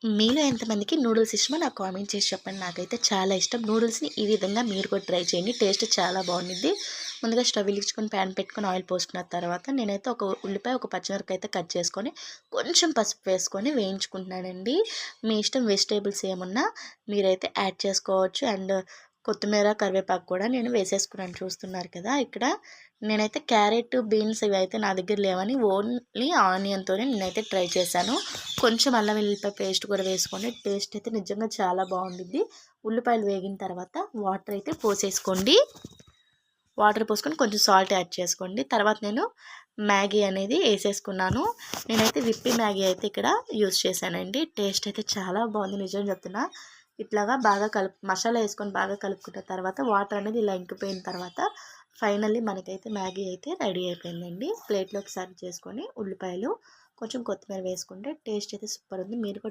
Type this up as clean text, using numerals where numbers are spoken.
మీలో ఎంతమందికి నూడిల్స్ ఇష్టమో నాకు కామెంట్ చేసి చెప్పండి. నాకైతే చాలా ఇష్టం. నూడిల్స్‌ని ఈ విధంగా మీరు కూడా ట్రై చేయండి. టేస్ట్ చాలా బాగుండిద్ది. ముందుగా స్టవ్ వెలిగించుకొని ప్యాన్ పెట్టుకొని ఆయిల్ పోసుకున్న తర్వాత నేనైతే ఒక ఉల్లిపాయ, ఒక పచ్చిమిరపకాయ అయితే కట్ చేసుకొని కొంచెం పసుపు వేసుకొని వేయించుకుంటున్నానండి. మీ ఇష్టం వెజిటేబుల్స్ ఏమున్నా మీరైతే యాడ్ చేసుకోవచ్చు. అండ్ కొత్తిమీర, కరివేపాకు కూడా నేను వేసేసుకున్నాను చూస్తున్నారు కదా! ఇక్కడ నేనైతే క్యారెట్, బీన్స్ ఇవైతే నా దగ్గర లేవని ఓన్లీ ఆనియన్‌తోనే నేనైతే ట్రై చేశాను. కొంచెం అల్లం వెల్లుల్లిపాయ పేస్ట్ కూడా వేసుకోండి. టేస్ట్ అయితే నిజంగా చాలా బాగుండిద్ది. ఉల్లిపాయలు వేగిన తర్వాత వాటర్ అయితే పోసేసుకోండి. వాటర్ పోసుకొని కొంచెం సాల్ట్ యాడ్ చేసుకోండి. తర్వాత నేను మ్యాగీ అనేది వేసేసుకున్నాను. నేనైతే విప్పి మ్యాగీ అయితే ఇక్కడ యూజ్ చేశానండి. టేస్ట్ అయితే చాలా బాగుంది, నిజం చెప్తున్నా. ఇట్లాగా బాగా మసాలా వేసుకొని బాగా కలుపుకున్న తర్వాత వాటర్ అనేది ఇలా ఇంకిపోయిన తర్వాత ఫైనల్లీ మనకైతే మ్యాగీ అయితే రెడీ అయిపోయిందండి. ప్లేట్లోకి సర్వ్ చేసుకొని ఉల్లిపాయలు కొంచెం కొత్తిమీర వేసుకుంటే టేస్ట్ అయితే సూపర్ ఉంది. మీరు కూడా